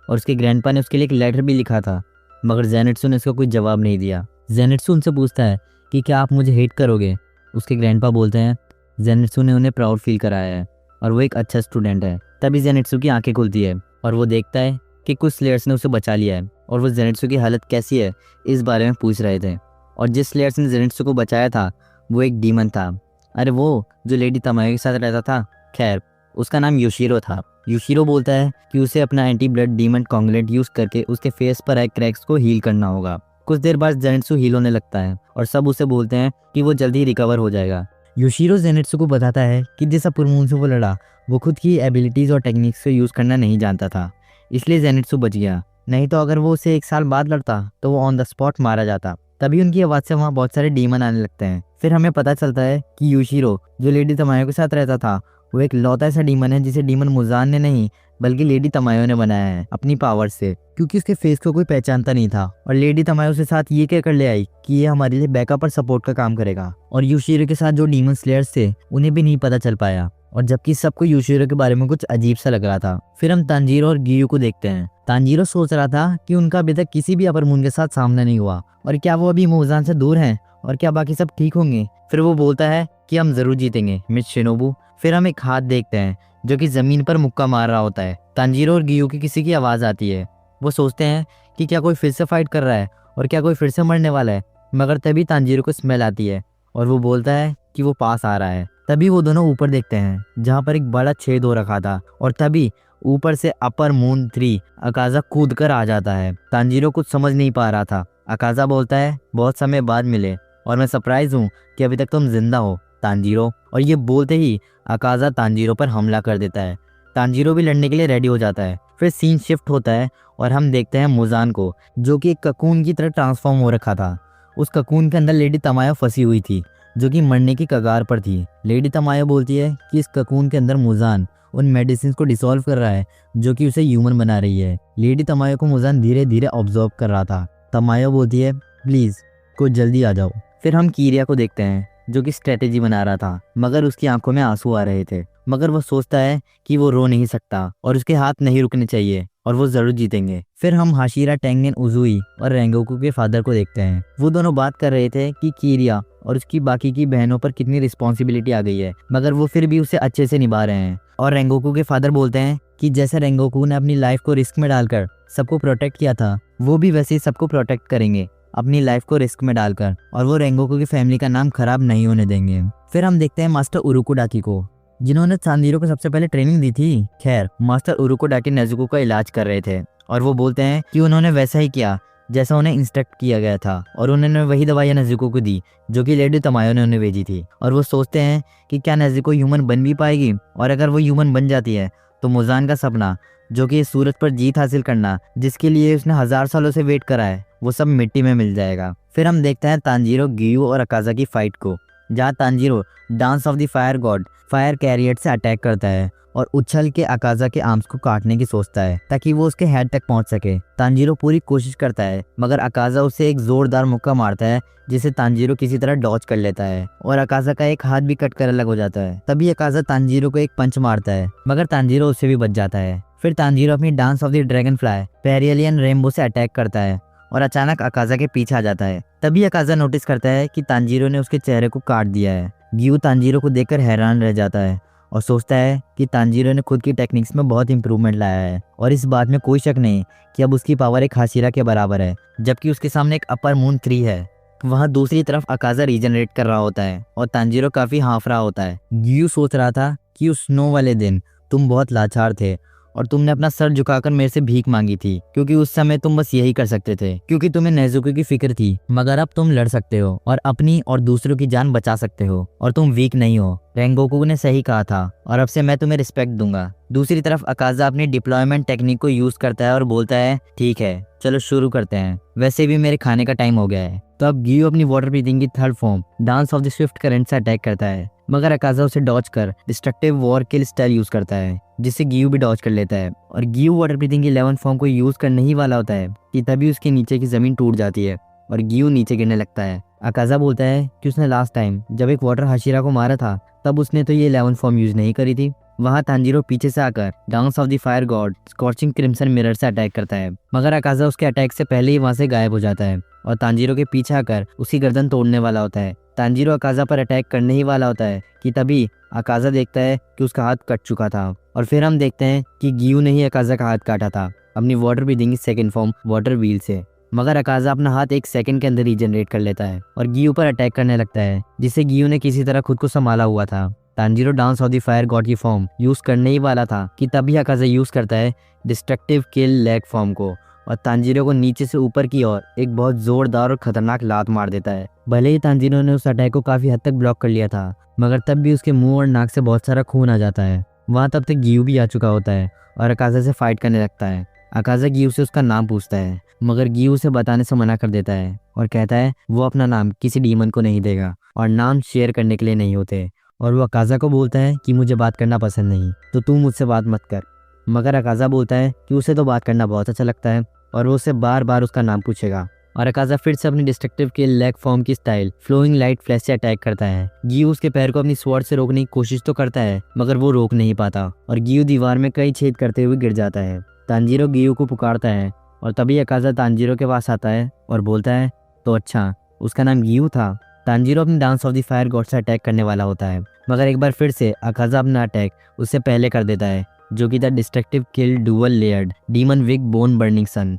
Speaker 1: और उसके ग्रैंडपा ने उसके लिए एक लेटर भी लिखा था, मगर जेनिट्सू ने उसका कोई जवाब नहीं दिया। जेनिट्सू उनसे पूछता है कि क्या आप मुझे हेट करोगे। उसके ग्रैंडपा बोलते हैं जेनिट्सू ने उन्हें प्राउड फील कराया है और वो एक अच्छा स्टूडेंट है। तभी जेनिट्सू की आंखें खुलती है और वो देखता है कि कुछ स्लेयर्स ने उसे बचा लिया है और वो जेनिट्सू की हालत कैसी है इस बारे में पूछ रहे थे। और जिस स्लेयर्स ने जेनिट्सू को बचाया था वो एक डीमन था। अरे वो जो लेडी तमायो के साथ रहता था, खैर उसका नाम योशिरो था। योशिरो बोलता है कि उसे अपना एंटी ब्लड डीमन कॉन्गलेट यूज करके उसके फेस पर आए क्रैक्स को हील करना होगा। कुछ देर बाद जेनिट्सू हील होने लगता है और सब उसे बोलते हैं कि वो जल्दी ही रिकवर हो जाएगा। योशिरो जेनिट्सू को बताता है कि जिस अपर मून से वो लड़ा वो खुद की एबिलिटीज और टेक्निक्स से यूज करना नहीं जानता था, इसलिए जेनिट्सू बच गया। नहीं तो अगर वो उसे 1 साल बाद लड़ता तो वो ऑन द स्पॉट मारा जाता। तभी उनकी आवाज से वहाँ बहुत सारे डीमन आने लगते हैं। फिर हमें पता चलता है कि योशिरो जो लेडी तमायो के साथ रहता था वो एक लौता ऐसा डीमन है जिसे डीमन मुजान ने नहीं बल्कि लेडी तमायो ने बनाया है अपनी पावर से, क्योंकि उसके फेस को कोई पहचानता नहीं था। और लेडी तमायो से साथ ये कहकर ले आई कि ये हमारे लिए बैकअप और सपोर्ट का काम करेगा। और योशिरो के साथ जो डीमन स्लेयर्स थे उन्हें भी नहीं पता चल पाया, और जबकि सबको योशिरो के बारे में कुछ अजीब सा लग रहा था। फिर हम तांजीरो और गियू को देखते हैं। तांजीरो सोच रहा था कि उनका अभी तक किसी भी अपर मून के साथ सामना नहीं हुआ और क्या वो अभी मुजान से दूर हैं और क्या बाकी सब ठीक होंगे। फिर वो बोलता है कि हम जरूर जीतेंगे मिस शिनोबू। फिर हम एक हाथ देखते हैं जो कि जमीन पर मुक्का मार रहा होता है। तांजीरो और गियू की किसी की आवाज आती है। वो सोचते हैं कि क्या कोई फिर से फाइट कर रहा है और क्या कोई फिर से मरने वाला है, मगर तभी तांजीरो को स्मेल आती है और वो बोलता है कि वो पास आ रहा है। तभी वो दोनों ऊपर देखते हैं जहाँ पर एक बड़ा छेद हो रखा था और तभी ऊपर से अपर मून 3 अकाजा कूद कर आ जाता है। तांजीरो कुछ समझ नहीं पा रहा था। अकाजा बोलता है बहुत समय बाद मिले और मैं सरप्राइज हूँ कि अभी तक तुम जिंदा हो तांजीरो। और ये बोलते ही अकाजा तांजीरो पर हमला कर देता है। तांजीरो भी लड़ने के लिए रेडी हो जाता है। फिर सीन शिफ्ट होता है और हम देखते हैं मुजान को जो कि एक ककून की तरह ट्रांसफॉर्म हो रखा था। उस ककून के अंदर लेडी तमायो फंसी हुई थी जो कि मरने की कगार पर थी। लेडी तमायो बोलती है कि इस ककून के अंदर मुजान उन मेडिसिन को डिसॉल्व कर रहा है जो कि उसे ह्यूमन बना रही है। लेडी तमायो को मुजान धीरे धीरे ऑब्जर्व कर रहा था। तमायो बोलती है प्लीज कुछ जल्दी आ जाओ। फिर हम कीरिया को देखते हैं जो कि स्ट्रेटेजी बना रहा था, मगर उसकी आंखों में आंसू आ रहे थे। मगर वो सोचता है कि वो रो नहीं सकता और उसके हाथ नहीं रुकने चाहिए और वो जरूर जीतेंगे। फिर हम हाशिरा टेंगेन उजुई और रेंगोकू के फादर को देखते हैं। वो दोनों बात कर रहे थे कि कीरिया और उसकी बाकी की बहनों पर कितनी रिस्पॉन्सिबिलिटी आ गई है, मगर वो फिर भी उसे अच्छे से निभा रहे हैं। और रेंगोकू के फादर बोलते हैं कि जैसे रेंगोकू ने अपनी लाइफ को रिस्क में डालकर सबको प्रोटेक्ट किया था, वो भी वैसे ही सबको प्रोटेक्ट करेंगे अपनी लाइफ को रिस्क में डालकर, और वो रेंगोकू की फैमिली का नाम खराब नहीं होने देंगे। फिर हम देखते हैं मास्टर उरुकुडाकी को जिन्होंने तांजीरो को सबसे पहले ट्रेनिंग दी थी। खैर, मास्टर उरुकुडाकी नेजुको का इलाज कर रहे थे और वो बोलते हैं कि उन्होंने वैसा ही किया जैसा उन्हें इंस्ट्रक्ट किया गया था और उन्होंने वही दवाइयां नेजुको को दी जो कि लेडी तमायो ने उन्हें भेजी थी। और वो सोचते हैं कि क्या नेजुको ह्यूमन बन भी पाएगी, और अगर वो ह्यूमन बन जाती है तो मुजान का सपना जो कि इस सूरज पर जीत हासिल करना जिसके लिए उसने 1000 सालों से वेट करा है, वो सब मिट्टी में मिल जाएगा। फिर हम देखते हैं तांजीरो, गियू और अकाजा की फाइट को जहाँ Tanjiro dance of the fire god fire carrier से अटैक करता है और उछल के अकाजा के आर्म्स को काटने की सोचता है ताकि वो उसके हेड तक पहुंच सके। तांजीरो पूरी कोशिश करता है मगर अकाजा उसे एक जोरदार मुक्का मारता है जिसे तांजीरो किसी तरह डॉज कर लेता है और अकाजा का एक हाथ भी कट कर अलग हो जाता है। तभी अकाजा तांजीरो को एक पंच मारता है मगर तांजीरो उससे भी बच जाता है। फिर तांजीरो अपनी dance of the dragon fly पेरियलियन रेनबो से अटैक करता है और अचानक अकाजा के पीछे आ जाता है। तभी अकाजा नोटिस करता है कि तांजीरो ने उसके चेहरे को काट दिया है। गियू तांजीरो को देखकर हैरान रह जाता है और सोचता है कि तांजीरो ने खुद की टेक्निक्स में बहुत इंप्रूवमेंट लाया है और इस बात में कोई शक नहीं कि अब उसकी पावर एक हाशिरा के बराबर है, जबकि उसके सामने एक अपर मून 3 है। वहाँ दूसरी तरफ अकाजा रीजनरेट कर रहा होता है और तांजीरो काफी हाफ रहा होता है। गियू सोच रहा था कि उस स्नो वाले दिन तुम बहुत लाचार थे और तुमने अपना सर झुकाकर मेरे से भीख मांगी थी क्योंकि उस समय तुम बस यही कर सकते थे क्योंकि तुम्हें नेज़ुको की फिक्र थी। मगर अब तुम लड़ सकते हो और अपनी और दूसरों की जान बचा सकते हो और तुम वीक नहीं हो। रेंगोकू ने सही कहा था और अब से मैं तुम्हें रिस्पेक्ट दूंगा। दूसरी तरफ अकाजा अपनी डिप्लॉयमेंट टेक्निक को यूज करता है और बोलता है ठीक है चलो शुरू करते हैं, वैसे भी मेरे खाने का टाइम हो गया है। तो अब गियू अपनी वाटर ब्रीथिंग की third form dance of the Swift current से अटैक करता है मगर अकाजा उसे डॉज कर डिस्ट्रक्टिव वॉर किल स्टाइल यूज करता है जिससे गियू भी डॉज कर लेता है और गियू वाटर ब्रीथिंग की 11th फॉर्म को यूज करने ही वाला होता है कि तभी उसके नीचे की जमीन टूट जाती है और गियू नीचे गिरने लगता है। अकाजा बोलता है कि उसने लास्ट टाइम जब एक वाटर हाशिरा को मारा था तब उसने तो ये 11th फॉर्म यूज नहीं करी थी। वहाँ तांजीरो पीछे से आकर dance of the fire God scorching crimson mirror से अटैक करता है मगर अकाजा उसके अटैक से पहले ही वहाँ से गायब हो जाता है और तांजीरो के पीछे आकर उसकी गर्दन तोड़ने वाला होता है। तांजीरो अकाजा पर अटैक करने ही वाला होता है कि तभी अकाजा देखता है कि उसका हाथ कट चुका था और फिर हम देखते हैं कि गियू ने ही अकाजा का हाथ काटा था अपनी वाटर ब्रीथिंग की सेकंड फॉर्म वाटर व्हील से। मगर अकाजा अपना हाथ 1 सेकंड के अंदर रीजनरेट कर लेता है और गियू पर अटैक करने लगता है जिससे गियू ने किसी तरह खुद को संभाला हुआ था। Tanjiro dance of the fire God की फॉर्म यूज करने ही वाला था कि तभी अकाजा यूज करता है डिस्ट्रक्टिव किल लेग फॉर्म को और तांजीरो को नीचे से ऊपर की ओर एक बहुत जोरदार और खतरनाक लात मार देता है। भले ही तांजीरो ने उस अटैक को काफी हद तक ब्लॉक कर लिया था मगर तब भी उसके मुंह और नाक से बहुत सारा खून आ जाता है। वहाँ तब तक गियू भी आ चुका होता है और अकाजा से फाइट करने लगता है। अकाजा गियू से उसका नाम पूछता है मगर गियू उसे बताने से मना कर देता है और कहता है वो अपना नाम किसी डीमन को नहीं देगा और नाम शेयर करने के लिए नहीं होते। और वो अकाजा को बोलता है कि मुझे बात करना पसंद नहीं तो तू मुझसे बात मत कर। मगर अकाजा बोलता है कि उसे तो बात करना बहुत अच्छा लगता है और वो उससे बार बार उसका नाम पूछेगा। और अकाजा फिर से अपनी डिस्ट्रक्टिव किल लेग फॉर्म की स्टाइल फ्लोइंग लाइट फ्लैश से अटैक करता है। गियू उसके पैर को अपनी स्वॉर्ड से रोकने की कोशिश तो करता है मगर वो रोक नहीं पाता और गियू दीवार में कई छेद करते हुए गिर जाता है। तांजीरो गियू को पुकारता है और तभी अकाजा तांजीरो के पास आता है और बोलता है तो अच्छा उसका नाम गियू था। तांजीरो अपनी dance of the fire God से अटैक करने वाला होता है मगर एक बार फिर से अकाजा अपना अटैक उससे पहले कर देता है जो कि था destructive kill dual layered demon wig bone burning sun.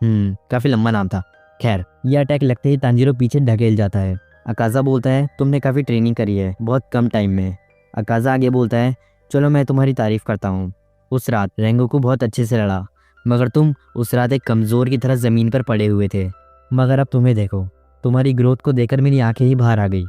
Speaker 1: काफी लंबा नाम था। खैर यह अटैक लगते ही तांजीरो पीछे ढकेल जाता है। अकाजा बोलता है तुमने काफी ट्रेनिंग करी है बहुत कम टाइम में। अकाजा आगे बोलता है चलो मैं तुम्हारी तारीफ करता हूँ। उस रात रेंगोकू बहुत अच्छे से लड़ा मगर तुम उस रात एक कमजोर की तरह जमीन पर पड़े हुए थे। मगर अब तुम्हें देखो, तुम्हारी ग्रोथ को देखकर मेरी आंखें ही बाहर आ गई।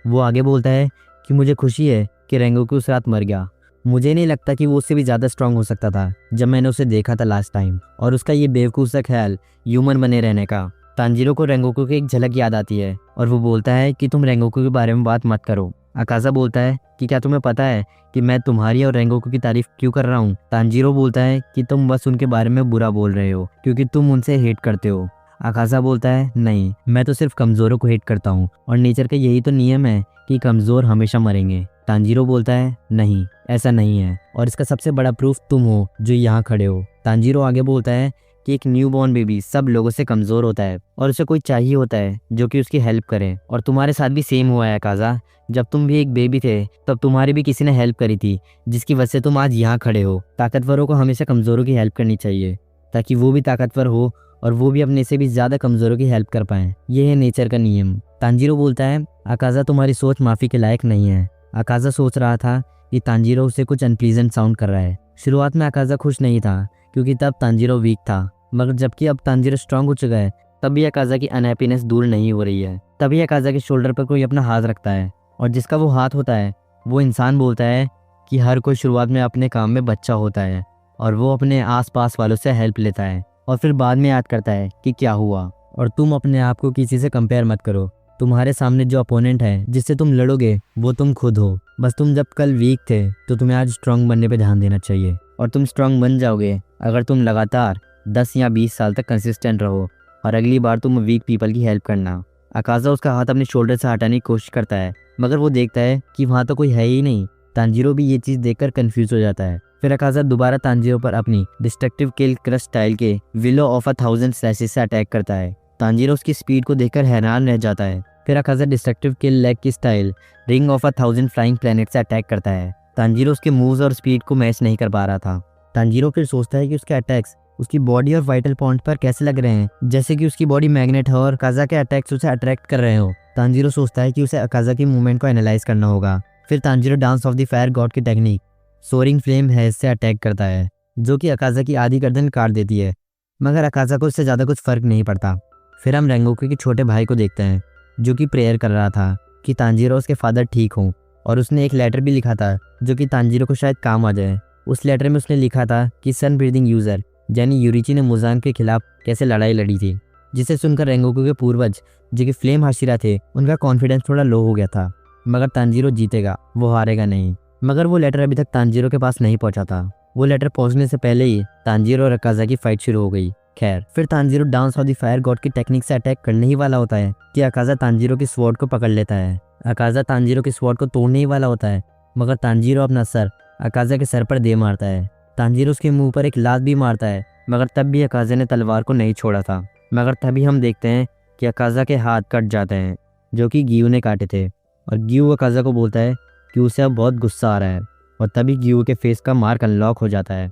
Speaker 1: वो आगे बोलता है कि मुझे खुशी है कि रेंगोकू उस रात मर गया। मुझे नहीं लगता कि वो उससे भी ज़्यादा स्ट्रांग हो सकता था जब मैंने उसे देखा था लास्ट टाइम। और उसका ये बेवकूफ़ सा ख्याल ह्यूमन बने रहने का। तांजीरो को रेंगोकू की एक झलक याद आती है और वो बोलता है कि तुम रेंगोकू के बारे में बात मत करो। अकाजा बोलता है कि क्या तुम्हें पता है कि मैं तुम्हारी और रेंगोकू की तारीफ क्यों कर रहा हूँ। तांजीरो बोलता है कि तुम बस उनके बारे में बुरा बोल रहे हो क्योंकि तुम उनसे हेट करते हो। अकाजा बोलता है नहीं, मैं तो सिर्फ कमज़ोरों को हेट करता हूँ और नेचर का यही तो नियम है कि कमज़ोर हमेशा मरेंगे। तांजीरो बोलता है नहीं, ऐसा नहीं है और इसका सबसे बड़ा प्रूफ तुम हो जो यहाँ खड़े हो। तांजीरो आगे बोलता है कि एक न्यूबॉर्न बेबी सब लोगों से कमज़ोर होता है और उसे कोई चाहिए होता है जो कि उसकी हेल्प करे। और तुम्हारे साथ भी सेम हुआ है अकाजा। जब तुम भी एक बेबी थे तब तुम्हारी भी किसी ने हेल्प करी थी जिसकी वजह से तुम आज यहाँ खड़े हो। ताकतवरों को हमेशा कमज़ोरों की हेल्प करनी चाहिए ताकि वो भी ताकतवर हो और वो भी अपने से भी ज़्यादा कमज़ोरों की हेल्प कर पाएं। ये है नेचर का नियम। तांजीरो बोलता है अकाजा तुम्हारी सोच माफ़ी के लायक नहीं है। अकाजा सोच रहा था कि तांजीरो उसे कुछ अनप्लीजेंट साउंड कर रहा है। शुरुआत में अकाजा खुश नहीं था क्योंकि तब तांजीरो वीक था मगर जबकि अब तांजीरो स्ट्रांग हो चुका है तब भी अकाजा की अनहैप्पीनेस दूर नहीं हो रही है। तभी अकाजा के शोल्डर पर कोई अपना हाथ रखता है और जिसका वो हाथ होता है वो इंसान बोलता है कि हर कोई शुरुआत में अपने काम में बच्चा होता है और वो अपने आसपास वालों से हेल्प लेता है और फिर बाद में याद करता है कि क्या हुआ। और तुम अपने आप को किसी से कंपेयर मत करो तुम्हारे सामने जो अपोनेंट है जिससे तुम लड़ोगे वो तुम खुद हो। बस तुम जब कल वीक थे तो तुम्हें आज स्ट्रांग बनने पे ध्यान देना चाहिए और तुम स्ट्रांग बन जाओगे अगर तुम लगातार 10 या 20 साल तक कंसिस्टेंट रहो और अगली बार तुम वीक पीपल की हेल्प करना। अकाज़ा उसका हाथ अपने शोल्डर से हटाने की कोशिश करता है मगर वो देखता है कि वहाँ तो कोई है ही नहीं। तांजीरो भी ये चीज़ देखकर कंफ्यूज हो जाता है। फिर अकाज़ा दोबारा तांजीरो पर अपनी डिस्ट्रक्टिव किल क्रश स्टाइल के विलो ऑफ अ 1000 स्लैशेस से अटैक करता है। तांजीरो उसकी स्पीड को देखकर हैरान रह जाता है। फिर अकाज़ा डिस्ट्रक्टिव किल लेग की style ring of a 1000 flying planet से अटैक करता है। तांजीरो उसके मूव्स और स्पीड को मैच नहीं कर पा रहा था। तांजीरो फिर सोचता है कि उसके अटैक्स उसकी बॉडी और वाइटल पॉइंट पर कैसे लग रहे हैं, जैसे कि उसकी बॉडी मैग्नेट है और अकाज़ा के अटैक्स उसे अट्रैक्ट कर रहे हो। तांजीरो सोचता है कि उसे अकाज़ा की मूवमेंट को एनालाइज करना होगा। फिर Tanjiro dance of the fire God की टेक्निक सोरिंग फ्लेम हेज से अटैक करता है जो कि अकाज़ा की आधी गर्दन काट देती है, मगर अकाज़ा को इससे ज़्यादा कुछ फर्क नहीं पड़ता। फिर हम रेंगोकू के छोटे भाई को देखते हैं जो कि प्रेयर कर रहा था कि तांजीरो उसके फादर ठीक हों, और उसने एक लेटर भी लिखा था जो कि तांजीरो को शायद काम आ जाए। उस लेटर में उसने लिखा था कि सन ब्रीदिंग यूज़र यानी यूरिची ने मुजांग के खिलाफ कैसे लड़ाई लड़ी थी, जिसे सुनकर रेंगोकू के पूर्वज जो कि फ्लेम हाशिरा थे उनका कॉन्फिडेंस थोड़ा लो हो गया था। मगर तांजीरो जीतेगा, वो हारेगा नहीं। मगर वो लेटर अभी तक तांजीरो के पास नहीं पहुंचा था। वो लेटर पहुंचने से पहले ही तांजीरो और अकाज़ा की फाइट शुरू हो गई। खैर, फिर Tanjiro dance of the fire God की टेक्निक से अटैक करने ही वाला होता है कि अकाज़ा तांजीरो की स्वॉर्ड को पकड़ लेता है। अकाज़ा तांजीरो की स्वॉर्ड को तोड़ने ही वाला होता है, मगर तांजीरो अपना सर अकाज़ा के सर पर दे मारता है। तांजीरो उसके मुंह पर एक लात भी मारता है, मगर तब भी अकाज़ा ने तलवार को नहीं छोड़ा था। मगर तभी हम देखते हैं कि अकाज़ा के हाथ कट जाते हैं जो कि गियू ने काटे थे, और गियू अकाज़ा को बोलता है कि उसे अब बहुत गुस्सा आ रहा है, और तभी गियू के फेस का मार्क अनलॉक हो जाता है।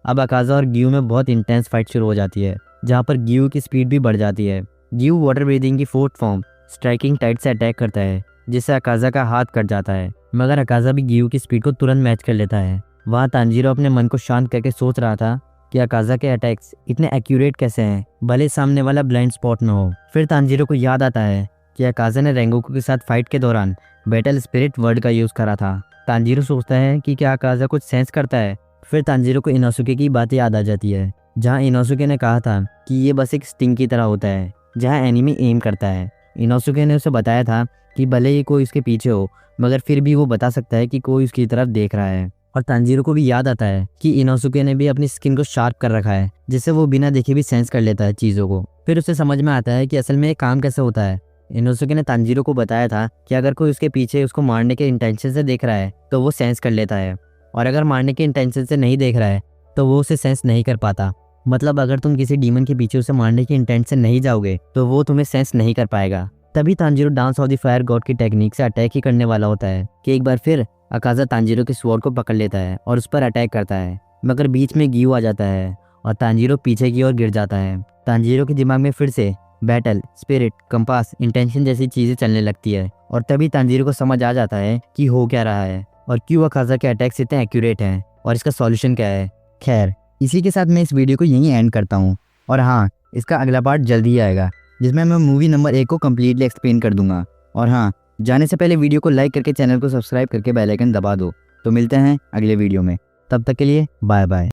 Speaker 1: अब अकाज़ा और गियू में बहुत इंटेंस फाइट शुरू हो जाती है, जहाँ पर गियू की स्पीड भी बढ़ जाती है। गियू वाटर ब्रीदिंग की फोर्थ फॉर्म स्ट्राइकिंग टाइट से अटैक करता है, जिससे अकाज़ा का हाथ कट जाता है, मगर अकाज़ा भी गियू की स्पीड को तुरंत मैच कर लेता है। वहाँ तांजीरो अपने मन को शांत करके सोच रहा था कि अकाज़ा के अटैक्स इतने एक्यूरेट कैसे हैं, भले सामने वाला ब्लाइंड स्पॉट में हो। फिर तांजीरो को याद आता है कि अकाज़ा ने रेंगोकू के साथ फाइट के दौरान बैटल स्पिरिट वर्ड का यूज़ करा था। तांजीरो सोचता है कि क्या अकाज़ा कुछ सेंस करता है। फिर तांजीरो को इनोसुके की बात याद आ जाती है, जहाँ इनोसुके ने कहा था कि ये बस एक स्टिंग की तरह होता है जहाँ एनिमी एम करता है। इनोसुके ने उसे बताया था कि भले ही कोई उसके पीछे हो, मगर फिर भी वो बता सकता है कि कोई उसकी तरफ देख रहा है। और तांजीरो को भी याद आता है कि इनोसुके ने भी अपनी स्किन को शार्प कर रखा है, जिससे वो बिना देखे भी सेंस कर लेता है चीज़ों को। फिर उसे समझ में आता है कि असल में ये काम कैसे होता है। इनोसुके ने तांजीरो को बताया था कि अगर कोई उसके पीछे उसको मारने के इंटेंशन से देख रहा है तो वो सेंस कर लेता है, और अगर मारने के इंटेंशन से नहीं देख रहा है तो वो उसे सेंस नहीं कर पाता। मतलब अगर तुम किसी डीमन के पीछे उसे मारने के इंटेंट से नहीं जाओगे तो वो तुम्हें सेंस नहीं कर पाएगा। तभी Tanjiro dance of the fire God की टेक्निक से अटैक ही करने वाला होता है कि एक बार फिर अकाज़ा तांजीरो की स्वॉर्ड को पकड़ लेता है और उस पर अटैक करता है, मगर बीच में गियू आ जाता है और तांजीरो पीछे की ओर गिर जाता है। तांजीरो के दिमाग में फिर से बैटल स्पिरिट, कंपास, इंटेंशन जैसी चीज़ें चलने लगती है, और तभी तांजीरो को समझ आ जाता है कि हो क्या रहा है और क्यों अकाज़ा के अटैक्स इतने एक्यूरेट हैं और इसका सॉल्यूशन क्या है। खैर, इसी के साथ मैं इस वीडियो को यहीं एंड करता हूँ, और हाँ, इसका अगला पार्ट जल्दी ही आएगा जिसमें मैं मूवी नंबर 1 को कम्प्लीटली एक्सप्लेन कर दूंगा। और हाँ, जाने से पहले वीडियो को लाइक करके चैनल को सब्सक्राइब करके बेल आइकन दबा दो। तो मिलते हैं अगले वीडियो में, तब तक के लिए बाय बाय।